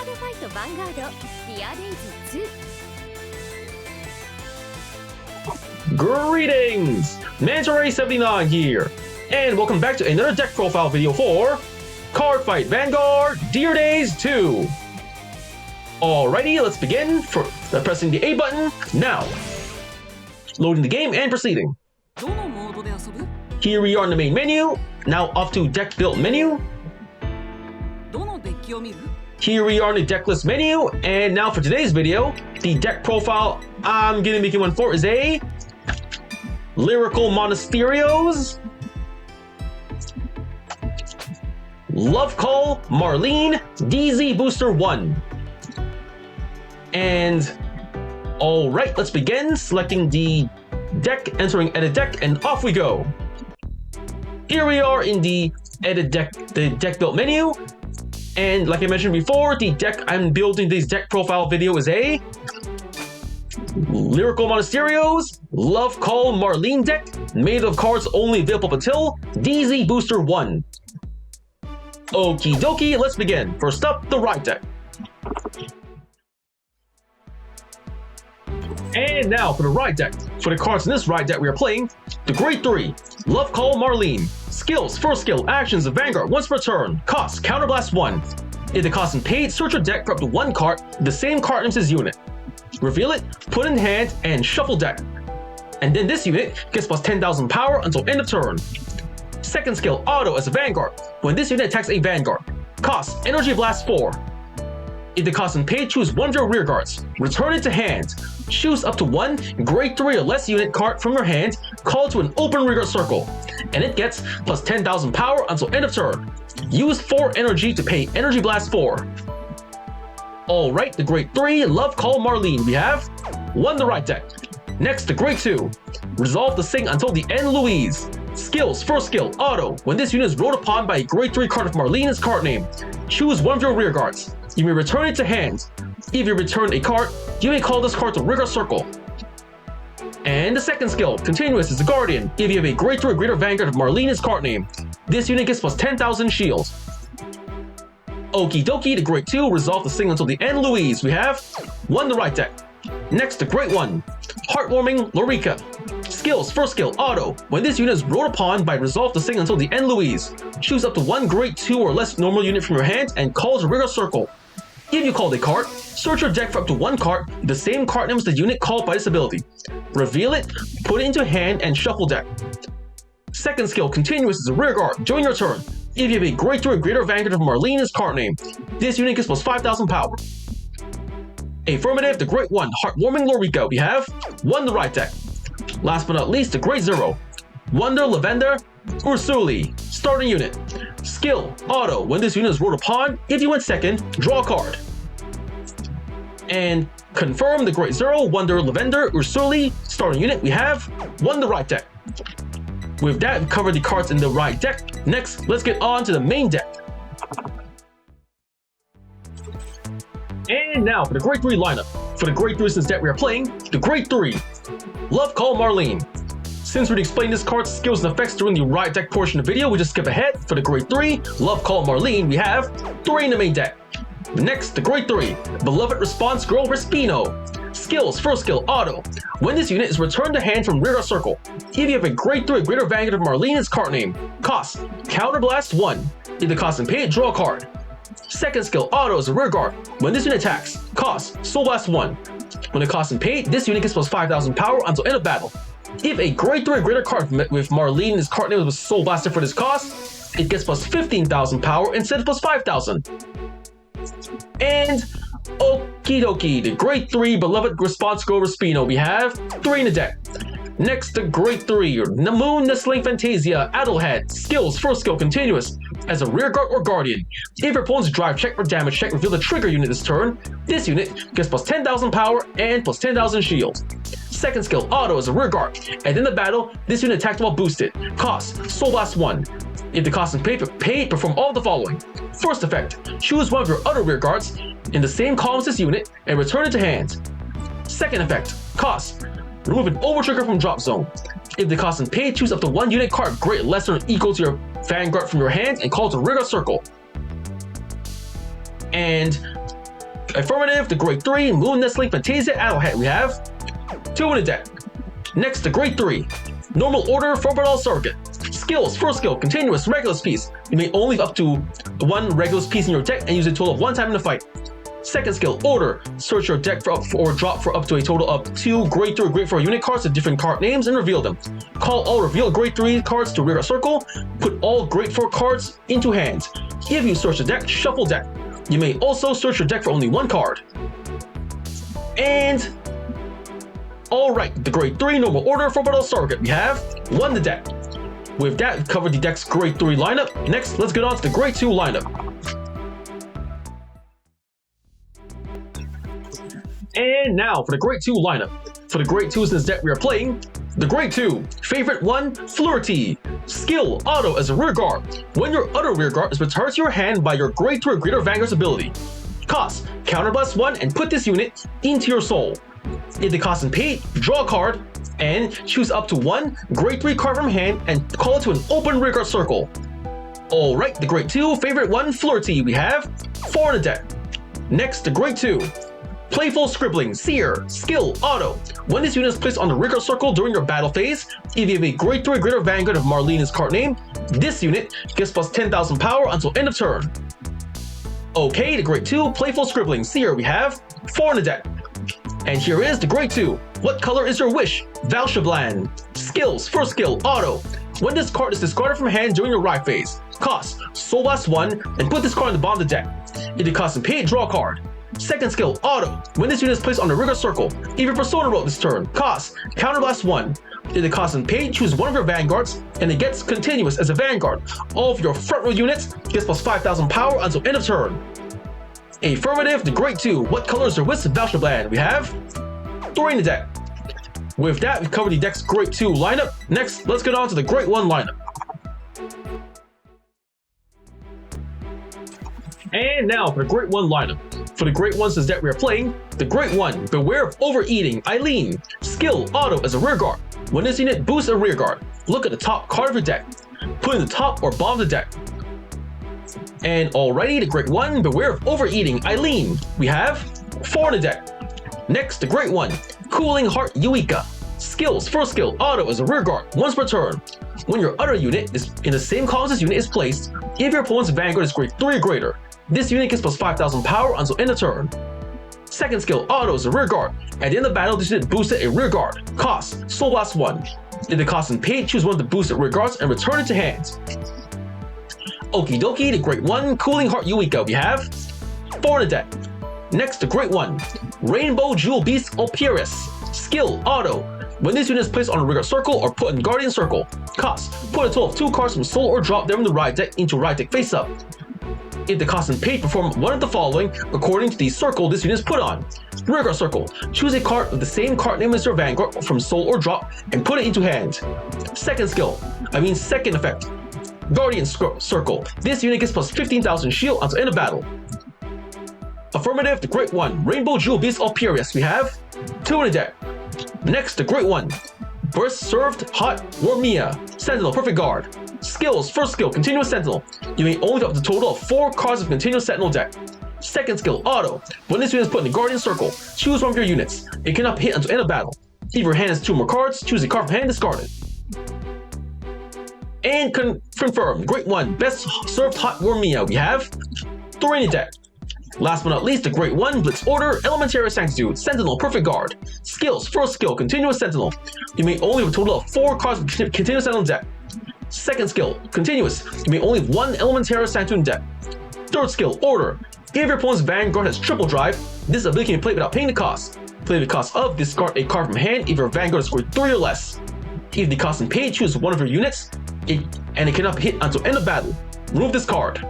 Cardfight Vanguard DZ-BT01 Greetings! Manta-Ray79 here, and welcome back to another deck profile video for Cardfight Vanguard DZ-BT01. Alrighty, let's begin for pressing the A button now. Loading the game and proceeding. Here we are in the main menu, now off to deck build menu. Here we are in the deck list menu, and now for today's video, the deck profile I'm gonna be making one for is a Lyrical Monasterio's Love Call Marlean DZ-BT01. And alright, let's begin selecting the deck, entering edit deck, and off we go. Here we are in the edit deck, the deck build menu. And like I mentioned before, the deck I'm building this deck profile video is a Lyrical Monasterio's Love Call Marlean deck, made of cards only available up until DZ-BT01. Okie dokie, let's begin. First up, the ride deck. And now for the ride deck. For the cards in this ride deck, we are playing the Grade 3 Love Call Marlean. Skills, first skill, actions of Vanguard once per turn. Cost, Counterblast 1. If the cost is paid, search your deck for up to one card, the same card names as unit. Reveal it, put in hand, and shuffle deck. And then this unit gets plus 10,000 power until end of turn. Second skill, auto as a Vanguard. When this unit attacks a Vanguard. Cost, Energy Blast 4. If the cost is paid, choose one of your rear guards. Return it to hand. Choose up to one Grade 3 or less unit card from your hand, call to an open rearguard circle, and it gets plus 10,000 power until end of turn. Use 4 energy to pay Energy Blast 4. Alright, the Grade 3 Love Call Marlean, we have 1 the right deck. Next, the Grade 2. Resolve the Sing until the end Louise. Skills, first skill, auto. When this unit is rolled upon by a Grade 3 card of Marlean's card name, choose one of your rear guards. You may return it to hand. If you return a card, you may call this card to rearguard circle. And the second skill, continuous, is the Guardian. If you have a Grade 3 or greater Vanguard of Marlean's card name, this unit gets plus 10,000 shield. Okie dokie, the Grade 2, resolve the Sing until the end Louise. We have 1 the right deck. Next, the Grade 1, Heartwarming Lorica. Skills, first skill, auto. When this unit is rolled upon by resolve the Sing until the end Louise, choose up to one Grade 2 or less normal unit from your hand and call to rearguard circle. If you called a card, search your deck for up to one card, the same card name as the unit called by this ability. Reveal it, put it into hand, and shuffle deck. Second skill, continuous, is a rear guard. During your turn, if you have a Grade 3 or greater Vanguard of Marlean's card name, this unit gets plus 5,000 power. Affirmative, the Grade 1, Heartwarming Lorica, we have 1 the right deck. Last but not least, the Grade 0, Wonder Lavender Ursuli, starting unit. Skill, auto. When this unit is rolled upon, if you went second, draw a card. And confirm, the Grade 0, Wonder Lavender Ursuli, starting unit, we have 1 the right deck. With that, we've covered the cards in the right deck. Next, let's get on to the main deck. And now for the Grade 3 lineup. For the Grade 3 since deck we are playing, the Grade 3 Love Call Marlean. Since we explained this card's skills and effects during the ride deck portion of the video, we just skip ahead. For the Grade 3 Love Call Marlean, we have 3 in the main deck. Next, the Grade 3 Beloved Response Girl Respino. Skills, first skill, auto. When this unit is returned to hand from rearguard circle, if you have a Grade 3 or greater Vanguard of Marlean's card name, cost, Counterblast 1. If the cost is paid, draw a card. Second skill, auto, is a rear guard. When this unit attacks, cost, Soul Blast 1. When the cost is paid, this unit gets plus 5,000 power until end of battle. If a Grade 3 or greater card with Marlean's card name was Soul Blaster for this cost, it gets plus 15,000 power instead of plus 5,000. And okie dokie, the Grade 3 Beloved Response Girl Respino, we have 3 in the deck. Next, the Grade 3 Moon-nestling Fantasia Addlehead. Skills, first skill, continuous, as a rearguard or guardian. If your opponent's drive check or damage check reveal the trigger unit this turn, this unit gets plus 10,000 power and plus 10,000 shield. Second skill, auto, as a rearguard, and in the battle, this unit attacked while boosted. Cost, Soul Blast 1. If the cost is paid, perform all the following. First effect, choose one of your other rear guards in the same column as this unit and return it to hand. Second effect, cost, remove an overtrigger from drop zone. If the cost is paid, choose up to one unit card greater, lesser, or equal to your Vanguard from your hand and call it to rearguard circle. And Affirmative, the Grade 3 Moon-nestling Fantasia Addlehead. We have 2 in the deck. Next, the Grade 3 Normal Order Forbidal Surrogate. Skills, first skill, continuous, regulus piece. You may only have up to 1 regulus piece in your deck and use a total of 1 time in the fight. Second skill, Order. Search your deck or drop for up to a total of 2 Grade 3 or Grade 4 unit cards with different card names and reveal them. Call all revealed Grade 3 cards to rear a circle. Put all Grade 4 cards into hand. If you search the deck, shuffle deck. You may also search your deck for only 1 card. And alright, the Grade 3 Normal Order Forbidal Surrogate. We have 1 in the deck. With that, we've covered the deck's Grade 3 lineup. Next, let's get on to the Grade 2 lineup. And now for the Grade 2 lineup. For the Grade 2s in this deck we are playing, the Grade 2, Favorite 1, Flirty. Skill, Auto as a rear guard. When your other rear guard is returned to your hand by your Grade 3 or greater Vanguard's ability. Cost, counterblast 1 and put this unit into your soul. If the cost is paid, draw a card and choose up to 1 Grade 3 card from hand and call it to an open rear guard circle. Alright, the Grade 2, Favorite 1, Flirty. We have 4 in the deck. Next, the Grade 2. Playful Scribbling, Seer, Skill, Auto. When this unit is placed on the rear guard circle during your battle phase, if you have a Grade 3 or greater Vanguard of Marlean's card name, this unit gets plus 10,000 power until end of turn. Okay, the Grade 2, Playful Scribbling, Seer, we have 4 in the deck. And here is the Grade 2. What color is your wish? Valshablan. Skills, first skill, Auto. When this card is discarded from hand during your ride phase, cost, Soul Blast 1 and put this card on the bottom of the deck. If the cost is paid, draw a card. Second skill, Auto. When this unit is placed on the rear guard circle, if your Persona wrote this turn, cost, Counterblast 1. If the cost is paid, choose 1 of your Vanguards, and it gets continuous as a Vanguard. All of your front row units gets plus 5,000 power until end of turn. Affirmative, the Grade 2. What color is your wish? Valshablan. We have 3 in the deck. With that, we've covered the deck's Grade 2 lineup. Next, let's get on to the Grade 1 lineup. And now for the Grade 1 lineup. For the Grade 1s in this deck we are playing, the Grade 1, Beware of Overeating, Eileen. Skill, Auto as a rear guard. When this unit boosts a rear guard, look at the top card of your deck. Put in the top or bottom of the deck. And already the Grade 1, Beware of Overeating, Eileen. We have 4 in the deck. Next, the Grade 1, Cooling Heart Yuika. Skills, first skill, Auto as a rear guard, once per turn. When your other unit is in the same column as this unit is placed, if your opponent's Vanguard is Grade 3 or greater, this unit gets plus 5,000 power until end of turn. Second skill, Auto is a rear guard. At the end of battle, this unit boosted a rear guard. Cost, Soul Blast 1. If the cost is paid, choose 1 of the boosted rear guards and return it to hand. Okie dokie, the Grade 1, Cooling Heart Yuika. We have 4 in the deck. Next, the Grade 1, Rainbow Jewel Beast Opirus. Skill, Auto. When this unit is placed on a rear guard circle or put in Guardian Circle. Cost, put a total of 2 cards from soul or drop them in the ride deck into ride deck face up. If the cost is paid, perform 1 of the following according to the circle this unit is put on. Rear guard circle. Choose a card with the same card name as your Vanguard from soul or drop and put it into hand. Second effect. Guardian Circle. This unit gets plus 15,000 shield until end of battle. Affirmative, the Grade 1, Rainbow Jewel Beast Opirius. We have 2 in the deck. Next, the Grade 1, Burst Served Hot Wormia. Sentinel, Perfect Guard. Skills, first skill, Continuous Sentinel. You may only have up to a total of 4 cards of Continuous Sentinel deck. Second skill, Auto. When this unit is put in the Guardian Circle, choose 1 of your units. It cannot hit until end of battle. If your hand has 2 more cards, choose a card from hand, discard it. And confirm, Grade 1, Best Served Hot Wormia. We have 3 in the deck. Last but not least, the Grade 1, Blitz Order, Elementary Sanctitude, Sentinel, Perfect Guard. Skills, first skill, Continuous Sentinel. You may only have a total of 4 cards of Continuous Sentinel deck. Second skill, Continuous. You may only have 1 Elementary Sanctitude deck. Third skill, Order. If your opponent's Vanguard has triple drive, this ability can be played without paying the cost. Play the cost of, discard a card from hand if your Vanguard is Grade 3 or less. If the cost is paid, choose 1 of your units, and it cannot hit until end of battle. Remove this card.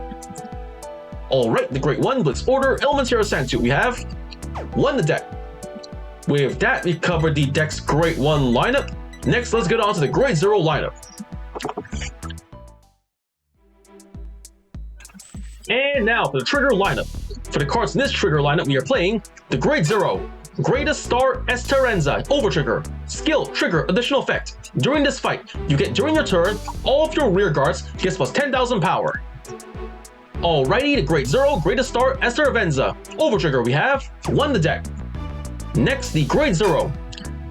Alright, the Grade 1, Blitz Order, Elementary Sanctitude. We have 1 in the deck. With that, we covered the deck's Grade 1 lineup. Next, let's get on to the Grade 0 lineup. And now for the trigger lineup. For the cards in this trigger lineup, we are playing the Grade 0, Greatest Star Esperanza Overtrigger. Skill, trigger, additional effect. During this fight, you get during your turn, all of your rear guards gets plus 10,000 power. Alrighty, the Great Zero, Greatest Star, Esther Avenza. Overtrigger, we have 1 the deck. Next, the Great Zero.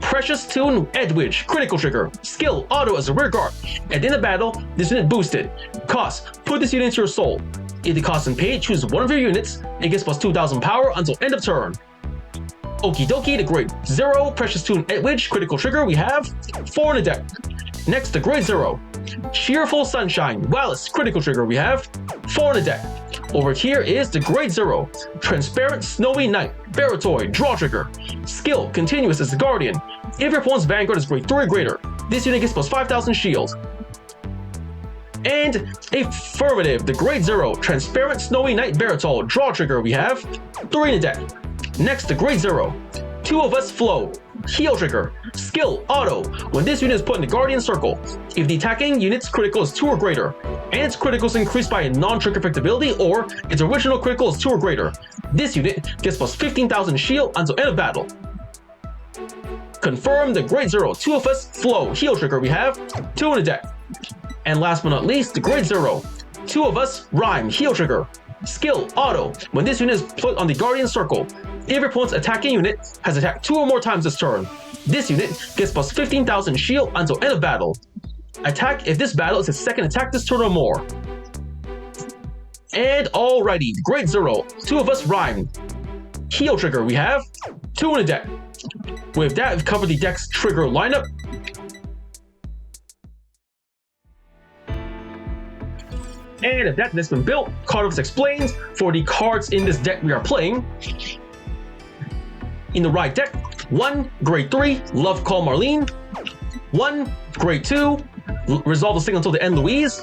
Precious Tune Edwidge, critical trigger. Skill, auto as a rear guard. At the end of battle, this unit boosted. Cost, put this unit into your soul. If the cost and paid, choose one of your units. It gets plus 2000 power until end of turn. Okie dokie, the Great Zero, Precious Tune Edwidge, critical trigger, we have 4 in the deck. Next, the Great Zero. Cheerful Sunshine, Wallace, critical trigger, we have 4 in the deck. Over here is the Great Zero. Transparent Snowy Knight, Baratoid, draw trigger. Skill, continuous as the Guardian. If your opponent's Vanguard is grade 3 or greater, this unit gets plus 5000 shield. And affirmative, the Great Zero, Transparent Snowy Knight, Baratoid, draw trigger, we have 3 in the deck. Next, the Great Zero. 2 of Us Flow, heal trigger. Skill, auto. When this unit is put in the Guardian Circle, if the attacking unit's critical is 2 or greater, and its critical is increased by a non-trigger effect ability, or its original critical is 2 or greater, this unit gets plus 15,000 shield until end of battle. Confirm, the Great Zero, 2 of Us Flow, heal trigger, we have 2 in the deck. And last but not least, the Great Zero. 2 of Us Rhyme, heal trigger. Skill, auto. When this unit is put on the Guardian Circle, if your opponent's attacking unit has attacked 2 or more times this turn, this unit gets plus 15,000 shield until end of battle. Attack if this battle is its second attack this turn or more. And alrighty, Great Zero, 2 of Us Rhyme. Heal trigger, we have 2 in the deck. With that, we've covered the deck's trigger lineup. And if that has been built, Cardfight explains for the cards in this deck we are playing. In the right deck, 1 Grade 3, Love Call Marlean. 1 Grade 2, Resolve the Sting Until the End Louise.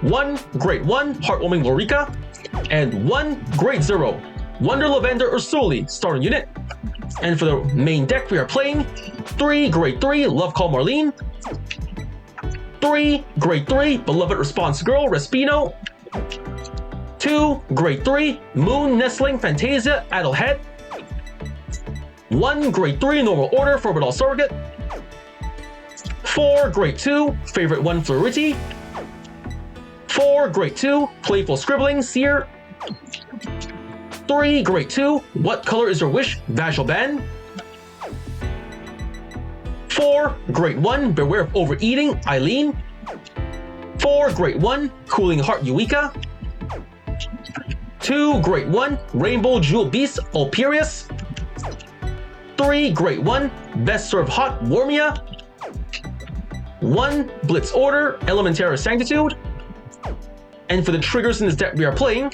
1 Grade 1, Heartwarming Lorica. And 1 Grade 0, Wonder Lavender Ursuli, starting unit. And for the main deck we are playing, 3 Grade 3, Love Call Marlean. 3 Grade 3, Beloved Response Girl, Respino. 2 Grade 3, Moon-nestling Fantasia, Adelhead. 1 Grade 3, Normal Order, Forbidal Surrogate. 4 Grade 2, Favorite 1 Floriti. 4 Grade 2, Playful Scribbling, Seer. 3 Grade 2, What Color Is Your Wish, Vashalban. 4 Grade 1, Beware of Overeating, Eileen. 4 Grade 1, Cooling Heart, Eureka. 2 Grade 1, Rainbow Jewel Beast, Ulperius. 3 Grade 1, Best Served Hot, Warmia. 1 Blitz Order, Elementary Sanctitude. And for the triggers in this deck we are playing,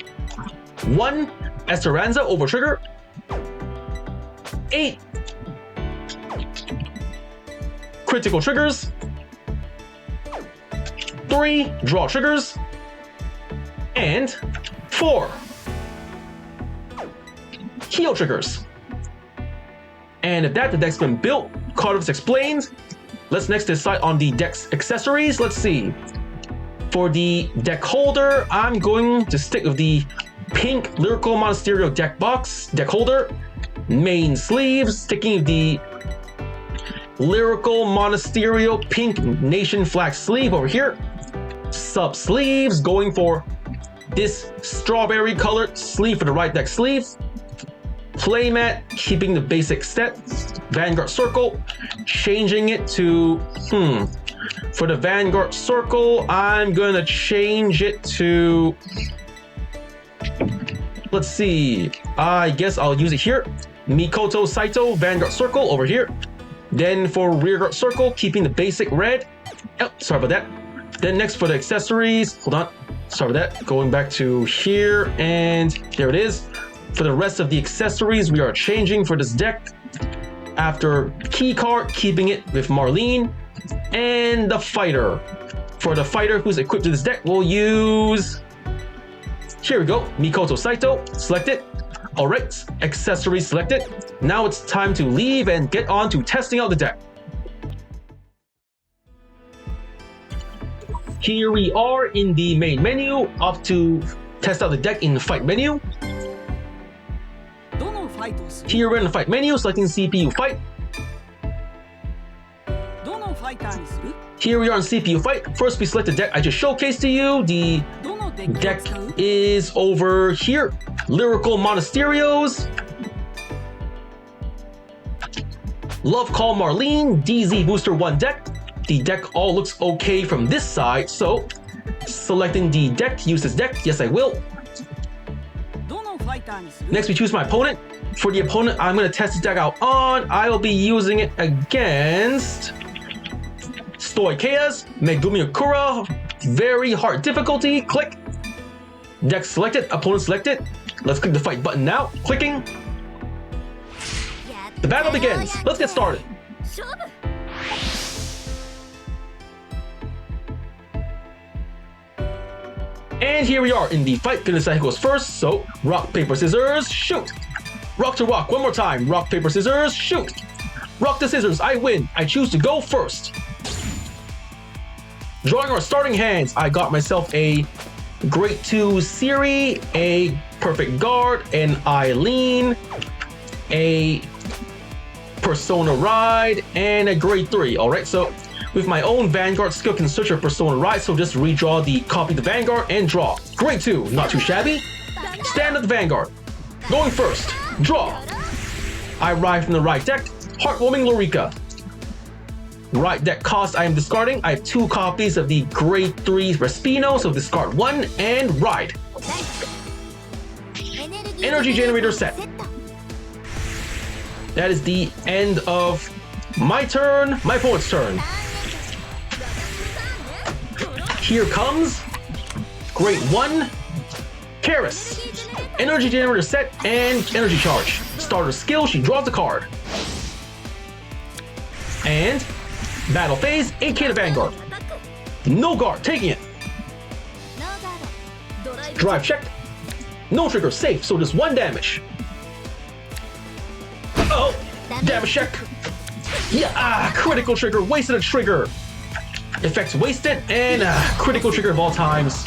1 Esperanza, Overtrigger. 8 critical triggers. 3 draw triggers. And 4 heal triggers. And if that, the deck's been built, Cardfight explains. Let's next decide on the deck's accessories. Let's see. For the deck holder, I'm going to stick with the pink Lyrical Monasterio deck holder. Main sleeves, sticking with the Lyrical Monasterio pink Nation flag sleeve over here. Sub sleeves, going for this strawberry colored sleeve for the right deck sleeve. Playmat, keeping the basic set. Vanguard Circle, changing it to, for the Vanguard Circle, I'm gonna change it to, let's see, I guess I'll use it here. Mikoto Saito, Vanguard Circle over here. Then for Rearguard Circle, keeping the basic red. Oh, sorry about that. Then next for the accessories, hold on, sorry about that. Going back to here, and there it is. For the rest of the accessories, we are changing for this deck. After key card, keeping it with Marlean. And the fighter. For the fighter who's equipped to this deck, we'll use, here we go, Mikoto Saito, select it. Alright, accessories selected. Now it's time to leave and get on to testing out the deck. Here we are in the main menu, up to test out the deck in the fight menu. Here we're in the fight menu, selecting CPU fight. Here we are in CPU fight. First we select the deck I just showcased to you. The deck is over here. Lyrical Monasteриos, Love Call Marlean, DZ-BT01 deck. The deck all looks okay from this side, so selecting the deck, use this deck, yes I will. Next we choose my opponent. For the opponent I'm going to test this deck out on, I will be using it against Stoicheas, Megumi Okura, very hard difficulty, click. Deck selected, opponent selected. Let's click the fight button now, clicking. The battle begins, let's get started. And here we are in the fight. Gonna decide who goes first. So rock, paper, scissors, shoot. Rock to rock, one more time. Rock, paper, scissors, shoot. Rock to scissors, I win. I choose to go first. Drawing our starting hands, I got myself a Grade 2 Siri, a Perfect Guard, an Eileen, a Persona Ride, and a Grade 3. Alright, so with my own Vanguard skill can search for Persona Ride, so just redraw the copy of the Vanguard and draw. Grade 2, not too shabby. Stand at the Vanguard. Going first, draw. I ride from the right deck, Heartwarming Lorica. Right deck cost I am discarding. I have 2 copies of the Grade 3 Respino, so discard 1 and ride. Energy generator set. That is the end of my turn, my opponent's turn. Here comes Grade 1, Karis. Energy generator set and energy charge. Starter skill, she draws a card. And battle phase, 8k to Vanguard. No guard, taking it. Drive check. No trigger, safe, so just 1 damage. Oh, damage check. Yeah, critical trigger, wasted a trigger. Effects wasted, and critical trigger of all times.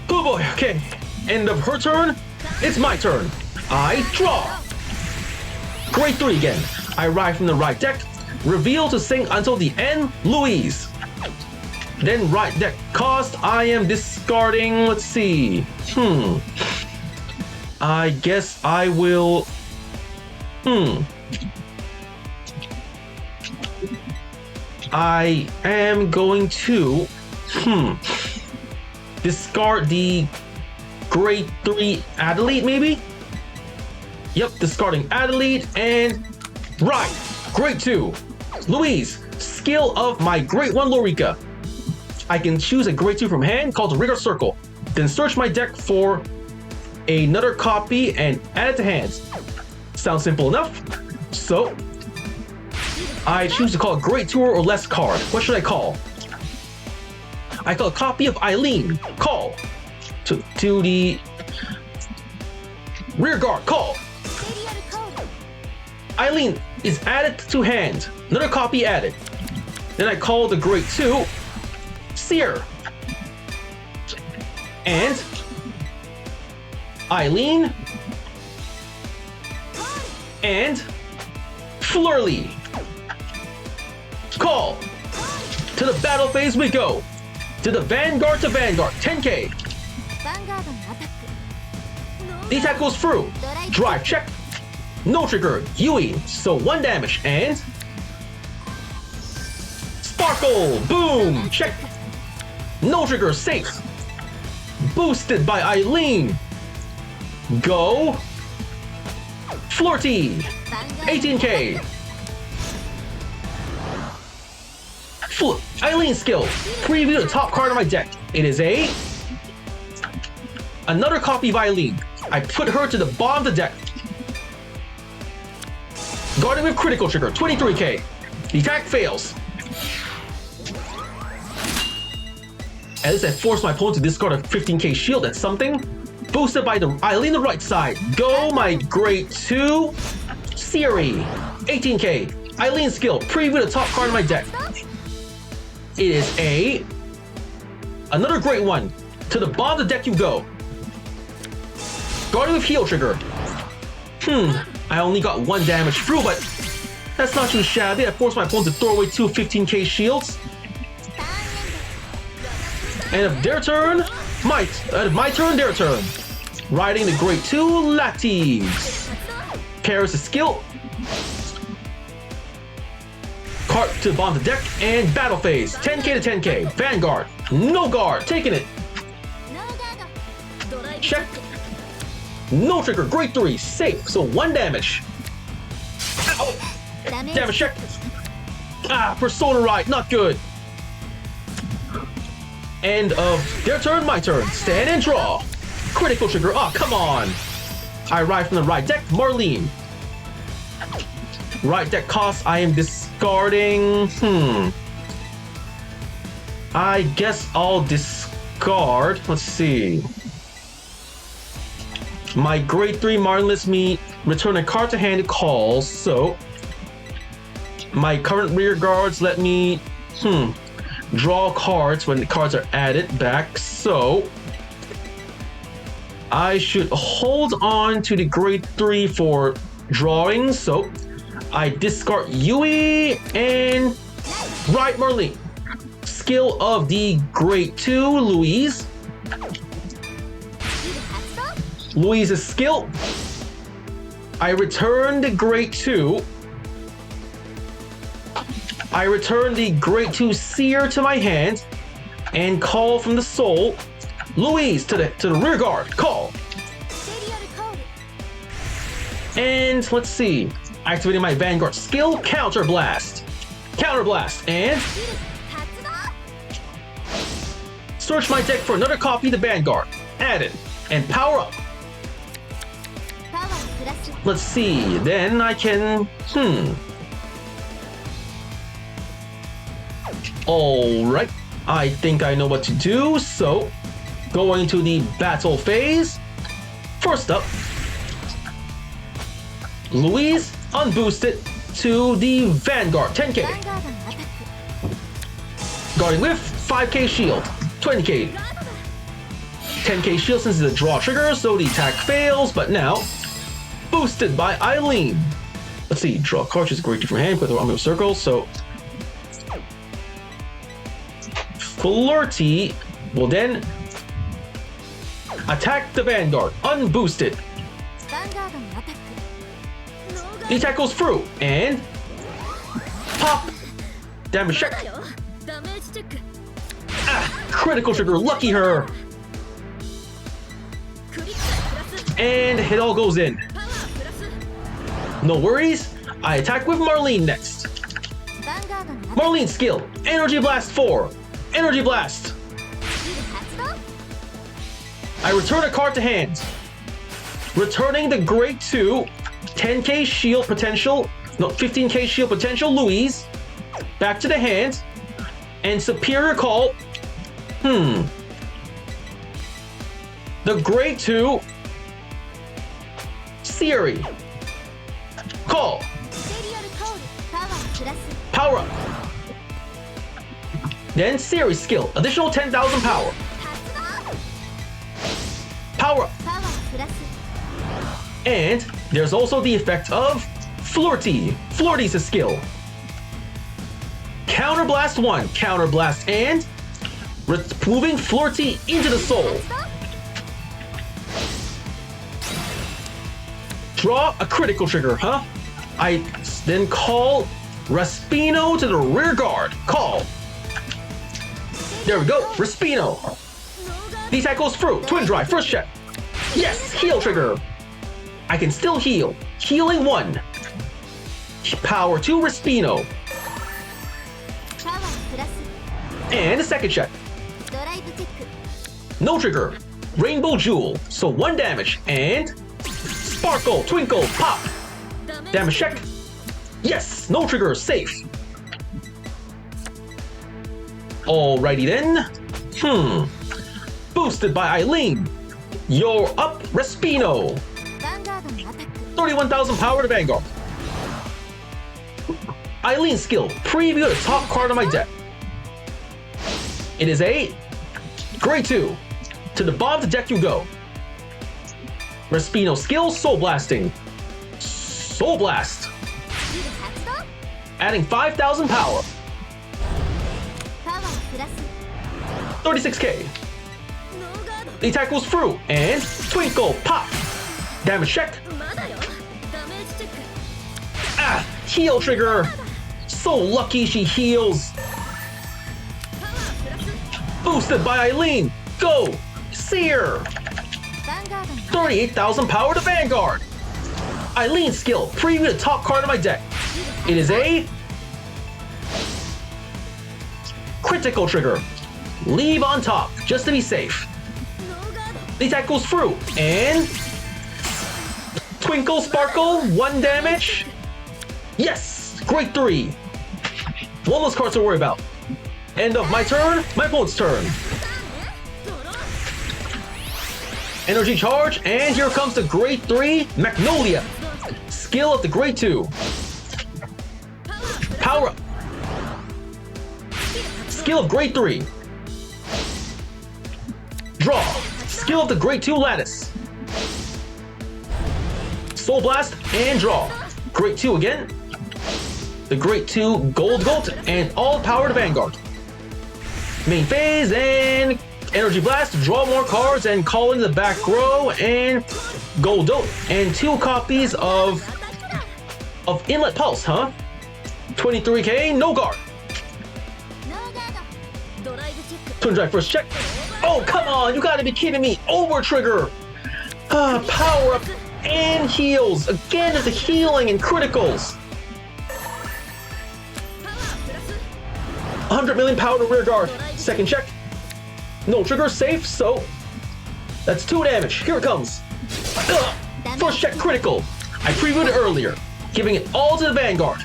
Oh boy, okay. End of her turn, it's my turn. I draw. Grade 3 again. I ride from the right deck, reveal to sing until the end, Louise. Then right deck cost, I am discarding, let's see. I guess I will, I am going to, discard the Grade 3 Adelaide, maybe? Yep, discarding Adelaide and right, Grade 2. Louise, skill of my Grade 1 Lorica. I can choose a Grade 2 from hand called the Rigor Circle. Then search my deck for another copy and add it to hands. Sounds simple enough. So, I choose to call a Grade 2 or less card. What should I call? I call a copy of Eileen. Call. To the rear guard. Call. Eileen is added to hand. Another copy added. Then I call the Grade 2 Seer. And Eileen and Flurly. Call. To the battle phase we go. To the Vanguard to Vanguard. 10k. The attack goes through. Drive check. No trigger. Yui. So 1 damage and Sparkle. Boom. Check. No trigger. Safe. Boosted by Eileen. Go. Flirty. 18k. Eileen skill. Preview the top card of my deck. It is another copy of Eileen. I put her to the bottom of the deck. Guarding with critical trigger. 23k. The attack fails. At least I forced my opponent to discard a 15k shield. That's something. Boosted by the Eileen the right side. Go my Grade 2 Siri. 18k. Eileen skill. Preview the top card of my deck. It is another Grade 1. To the bottom of the deck you go. Guarding with heal trigger. I only got 1 damage through, but That's not too shabby. I forced my opponent to throw away 2 15k shields. And of their turn, my turn, their turn. Riding the Great 2 Lactes. Paris a skill. Cart to the bottom of the deck and battle phase. 10k to 10k. Vanguard. No guard. Taking it. Check. No trigger. Great 3. Safe. So 1 damage. Ow. Damage check. Persona Ride. Not good. End of their turn, my turn. Stand and draw. Critical trigger. Oh, come on. I ride from the right deck, Marlean. Right deck cost, I am discarding. I guess I'll discard. Let's see. My grade 3 Marlean lets me return a card to hand to call, so my current rear guards let me draw cards when the cards are added back, so I should hold on to the grade 3 for drawing, so I discard Yui and right Marlean. Skill of the grade 2 Louise. Louise's skill. I return the grade 2. I return the grade 2 Seer to my hand and call from the soul. Louise to the rear guard. Call. And let's see. Activating my Vanguard skill. Counter Blast. Counter Blast. And search my deck for another copy of the Vanguard. Added. And power up. Let's see. Then I can... Alright. I think I know what to do. So, going to the battle phase. First up, Louise unboosted to the Vanguard. 10k. Guarding with 5k shield. 20k. 10k shield since it's a draw trigger, so the attack fails, but now boosted by Eileen. Let's see, draw a card, choose a great from hand, put the army of circles, so Flirty will then attack the Vanguard, unboosted. The attack goes through, and pop! Damage check. Critical trigger, lucky her. And it all goes in. No worries, I attack with Marlean next. Marlean skill, Energy Blast 4. Energy Blast. I return a card to hand. Returning the grade 2, 10k shield potential, no, 15k shield potential Louise, back to the hand, and superior call. The grade 2, Siri. Call. Power up. Then Siri's skill, additional 10,000 power. Power up. And there's also the effect of Flirty. Flirty's a skill. Counter Blast 1, Counter Blast, and moving Flirty into the soul. Draw a critical trigger, huh? I then call Respino to the rear guard. Call. There we go, Respino. The attack goes through. Twin Drive, first check. Yes, heal trigger. I can still heal. Healing 1. Power 2, Respino. And a second check. No trigger. Rainbow Jewel. So 1 damage. And Sparkle, Twinkle, Pop. Damage check. Yes, no trigger, safe. Alrighty then. Boosted by Eileen. You're up, Respino. 31,000 power to Vanguard. Eileen's skill. Preview the top card of my deck. It is a grade 2. To the bottom of the deck you go. Respino skill, Soul Blasting. Soul Blast. adding 5,000 power. パワープラス 36k. ノーガード The attack goes through, and Twinkle, pop. Damage check. まだよダメージチェック Ah, heal trigger. So lucky she heals. パワープラス Boosted by Eileen. Go, Seer. ヴァンガードに 38,000 power to Vanguard. Eileen skill, preview the top card of my deck. It is a critical trigger. Leave on top, just to be safe. ノーガード The attack goes through, and Twinkle Sparkle, 1 damage. Yes, great 3. One less cards to worry about. End of my turn, my opponent's turn. ドロー Energy charge, and here comes the grade 3 Magnolia. Skill of the grade 2. Power up. Skill of grade 3. Draw. Skill of the grade 2 Lattice. Soul Blast and draw. Grade 2 again. The grade 2 Gold, and all power to Vanguard. Main phase and Energy Blast, draw more cards and call into the back row and Gold, and 2 copies of Inlet Pulse, huh? 23k, no guard. ノーガードドライブチェック Twin Drive first check. Oh, come on, you gotta be kidding me. Over trigger. Power up and heals. Again, there's the healing and criticals. パワープラス 100 million power to rear guard. Second check. No trigger, safe, so that's 2 damage. Here it comes. First check critical. I previewed it earlier, giving it all to the Vanguard.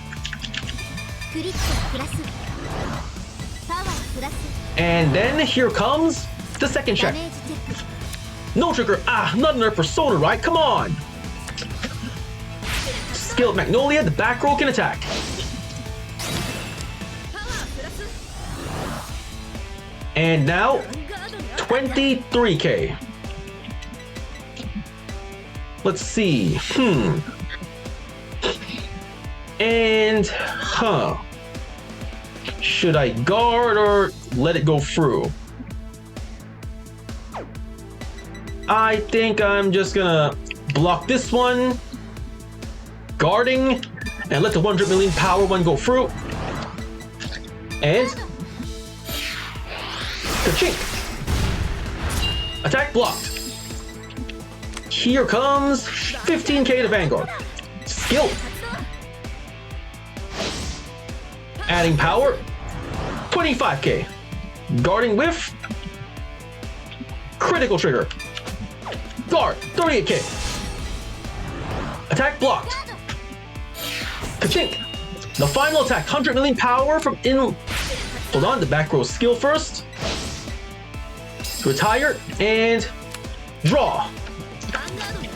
クリットプラスパワープラス And then here comes the second ダ check. メージチェック No trigger. Not another persona, right? Come on. Skill of Magnolia, the back row can attack. パワープラス And now ヴァンガードが 23k. Let's see. And should I guard or let it go through? I think I'm just gonna block this one, guarding, and let the 100 million power one go through. And ka-chink. Attack blocked. Here comes 15k to Vanguard. Skill. Adding power. 25k. Guarding with critical trigger. Guard. 38k. Attack blocked. Ka-chink. The final attack. 100 million power from in. Hold on. The back row skill first. Retire and draw.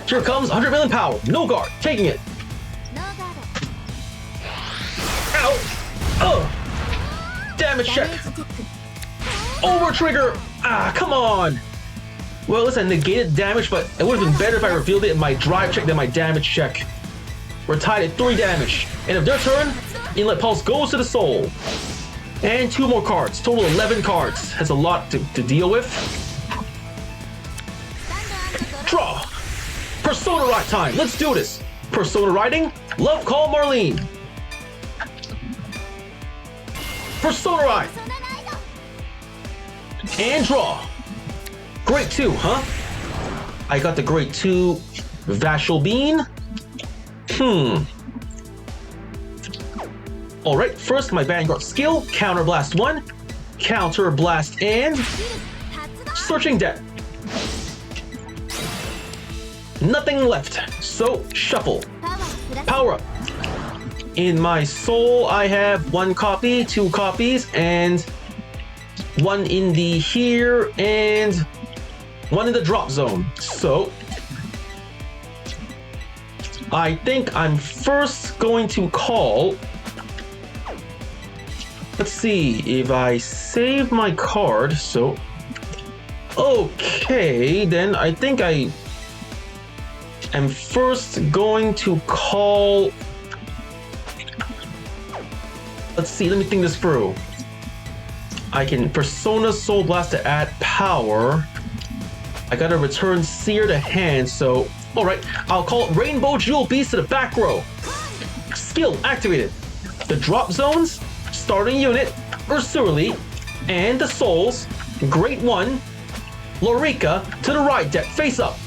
Here comes 100 million power. No guard. Taking it. ノーガード Ow. Damage ダ check. メージチェック Over trigger. Come on. Well, listen, negated damage, but it would have been better if I revealed it in my drive check than my damage check. We're tied at 3 damage. And of their turn, Inlet Pulse goes to the soul. And 2 more cards. Total 11 cards. Has a lot to deal with. Draw. Persona Ride time. Let's do this. Persona Riding. Love Call Marlean. Persona Ride. そんなライド And draw. Grade 2, huh? I got the grade 2 Vashel Bean. Alright, first my Vanguard skill, Counter Blast 1, Counter Blast and 発動 Searching Deck. Nothing left, so shuffle. パワープラス Power up. In my soul, I have 1 copy, 2 copies, and 1 in the here, and 1 in the drop zone. So, I think I'm first going to call. Let's see if I save my card. So, okay, then I think I am first going to call Let's see, let me think this through. I can Persona Soul Blast to add power. I gotta return Seer to hand, so... Alright, I'll call Rainbow Jewel Beast to the back row. Skill activated. The drop zones, starting unit, Ursurely, and the souls, Great One, Lorica to the right deck, face up.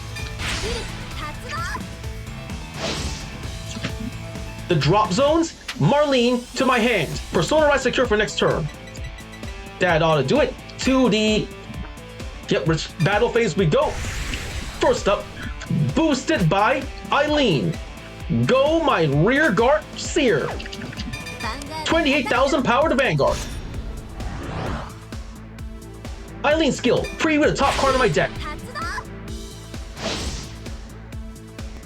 The drop zones, Marlean to my hand. Persona Rise secure for next turn. That ought to do it. To the... Yep, battle phase we go. First up, boosted by Eileen. Go my rear guard Seer. 28,000 power to Vanguard. Eileen skill, preview the top card of my deck.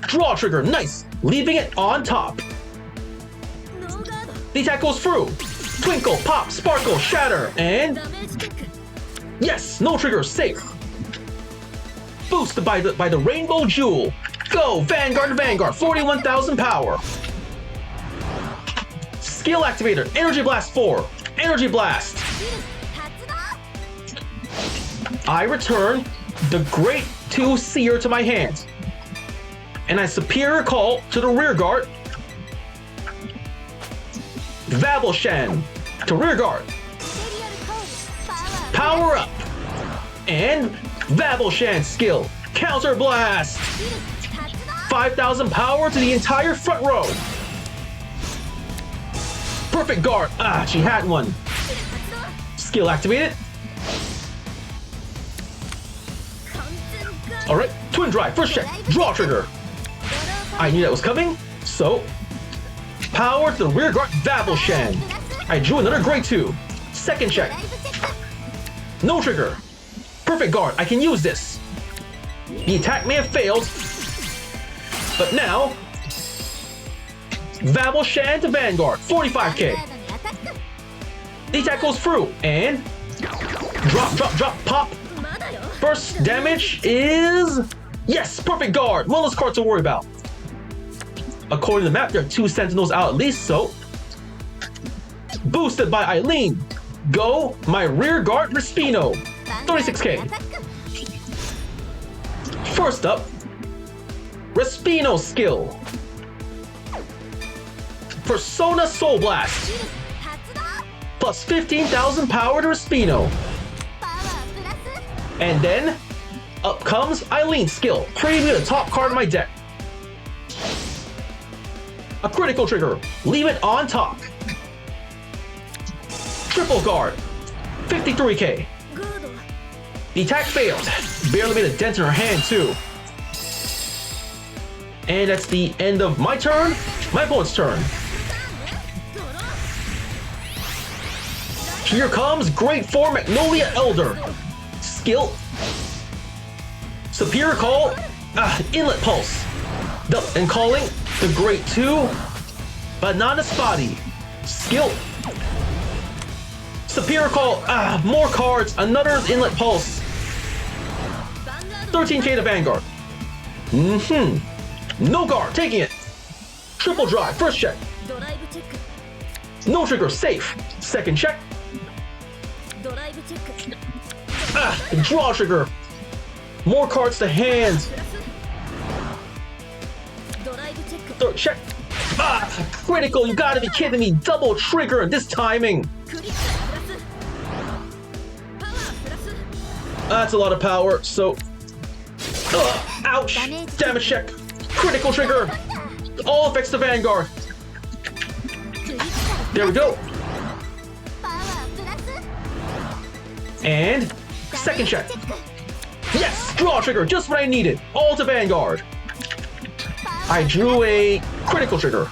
Draw trigger, nice, leaving it on top. The attack goes through. Twinkle, pop, sparkle, shatter, and... Yes, no trigger, safe. Boosted by the Rainbow Jewel. Go, Vanguard to Vanguard, 41,000 power. Skill activator, Energy Blast 4. Energy Blast. I return the Great 2 Seer to my hand. And I Superior Call to the rear guard. Vabelshan to rear guard. Power up. And Vabelshan skill. Counter Blast. 5,000 power to the entire front row. Perfect guard. Ah, she had one. Skill activated. Alright, Twin Drive, first check, draw trigger. I knew that was coming, so power to the rear guard Vabelshan. I drew another grade 2. Second check. No trigger. Perfect guard, I can use this. The attack may have failed, but now Vabelshan to Vanguard, 45k. The attack goes through, and drop, pop. First damage is... Yes, perfect guard. One less card to worry about. According to the map, there are 2 sentinels out at least, so... Boosted by Eileen. Go, my rear guard Respino. 36k. First up, Respino skill. Persona Soul Blast. Plus 15,000 power to Respino. And then, up comes Eileen's skill. Preview the top card of my deck. A critical trigger. Leave it on top. Triple guard. 53k. The attack failed. Barely made a dent in her hand too. And that's the end of my turn. My opponent's turn. Here comes Great 4 Magnolia Elder. Skill. Superior Call. Inlet Pulse. And calling the Great 2 Banana Spotty. Skill. Superior Call. More cards. Another Inlet Pulse. 13k to Vanguard. No guard. Taking it. Triple drive. First check. No trigger. Safe. Second check. Draw trigger. More cards to hand. Third check. Critical. You gotta be kidding me. Double trigger. This timing. That's a lot of power. So. Ouch. Damage check. Critical trigger. All effects to Vanguard. There we go. And second check. Yes, draw trigger, just what I needed. All to Vanguard. I drew a critical trigger.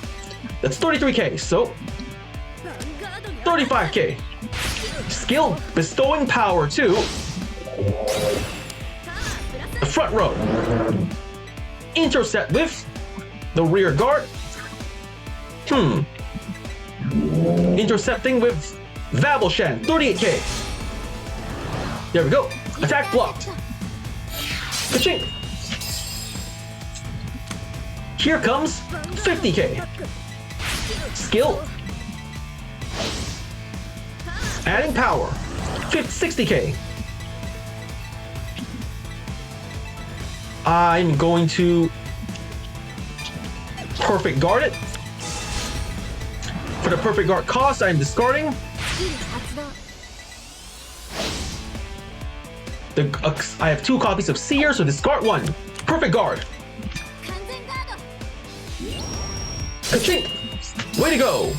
That's 33k, so 35k. Skill bestowing power to the front row. Intercept with the rear guard. Intercepting with Vabelshan, 38k. There we go. Attack blocked. Ka-ching. Here comes 50k. Skill. Adding power. 60k. I'm going to perfect guard it. For the perfect guard cost, I'm discarding. I have 2 copies of Seer, so discard 1. Perfect guard. Ka-chink! Way to go!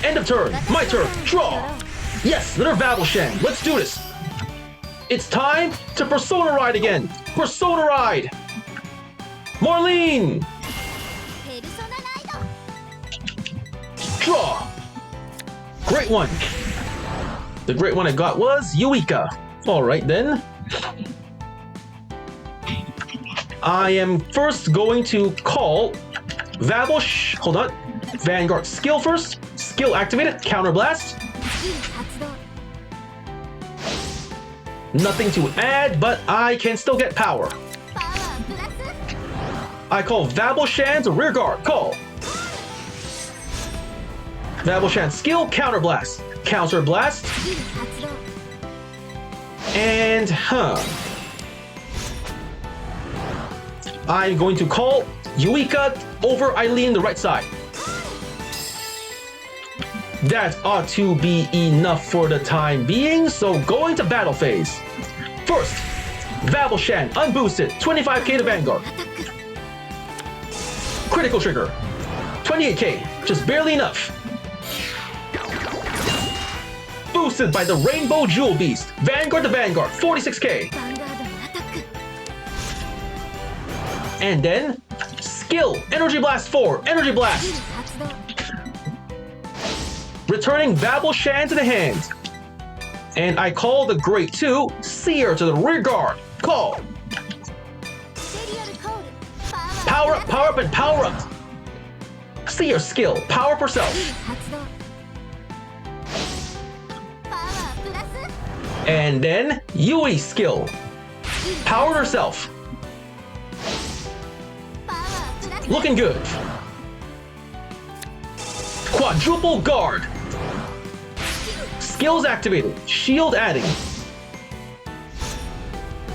End of turn. My turn. Draw. Yes, another Babelshan. Let's do this. It's time to Persona Ride again. Persona Ride. Marlean. Draw. Great one. The great one I got was Eureka. All right then. I am first going to call hold on. Vanguard skill first. Skill activated. Counterblast. Nothing to add, but I can still get power. I call Babelshan to rear guard. Call. Babelshan skill. Counterblast. Counterblast. And I'm going to call Eureka over Eileen the right side. That ought to be enough for the time being, so going to battle phase. First, Babelshan unboosted, 25k to Vanguard. Critical trigger, 28k, just barely enough. Boosted by the Rainbow Jewel Beast, Vanguard to Vanguard, 46k. And then, skill, Energy Blast 4, Energy Blast. Returning Babelshan to the hand. And I call the Great 2, Seer to the rear guard. Call. Power up, and power up. Seer skill, power up herself. And then Yui skill, power herself. Looking good. Quadruple guard. Skills activated. Shield adding.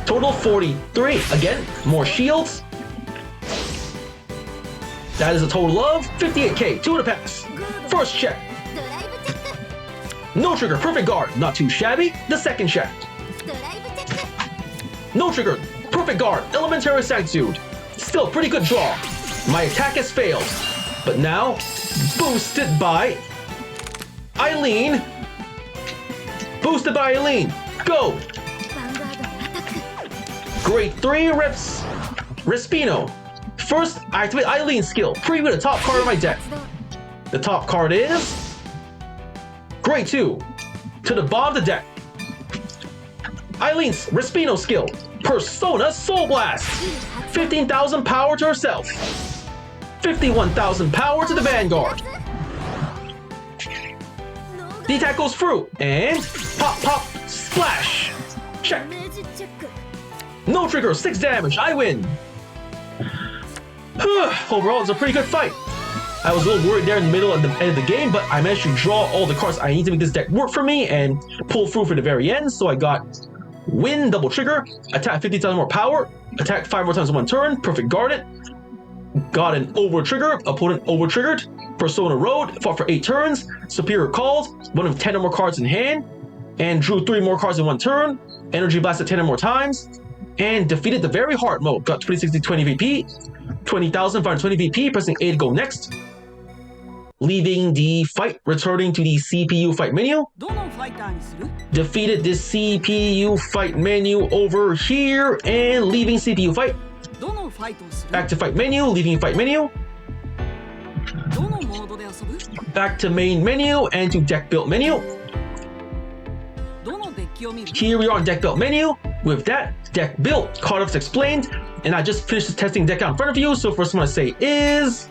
Total 43. Again, more shields. That is a total of 58k. 2 to pass. First check. No trigger. Perfect guard. Not too shabby. The second check. No trigger. Perfect guard. Elementary Sanctude. Still pretty good draw. My attack has failed. But now, boosted by Eileen. Boosted by Eileen. Go! Grade 3 Respino. First, I activate Eileen's skill. Preview the top card of my deck. The top card is Grade 2. To the bottom of the deck. Eileen's Respino skill. Persona Soul Blast. 15,000 power to herself. 51,000 power to the Vanguard. The attack goes through, and pop, pop, splash. Check. No trigger, 6 damage, I win. Overall, it's a pretty good fight. I was a little worried there in the middle and the end of the game, but I managed to draw all the cards I need to make this deck work for me and pull through for the very end. So I got win, double trigger, attack 50 times more power, attack 5 more times in 1 turn, perfect guard it. Got an over trigger, opponent over triggered. Persona Road, fought for 8 turns. Superior called, one of 10 or more cards in hand, and drew 3 more cards in 1 turn. Energy blasted 10 or more times, and defeated the very hard mode. Got 2060-20 VP, 20,520 VP, pressing A to go next. Leaving the fight, returning to the CPU fight menu. Defeated this CPU fight menu over here, and leaving CPU fight. Back to fight menu, leaving fight menu. Back to main menu and to deck build menu. Here we are on deck build menu. With that, deck built, cards explained, and I just finished the testing deck out in front of you. So first one I say is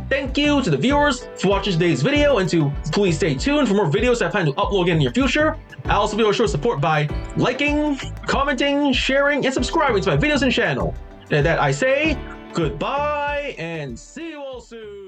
thank you to the viewers for watching today's video, and to please stay tuned for more videos I plan to upload again in the near future. I'll also be able to show support by liking, commenting, sharing, and subscribing to my videos and channel. And that I say goodbye and see you all soon.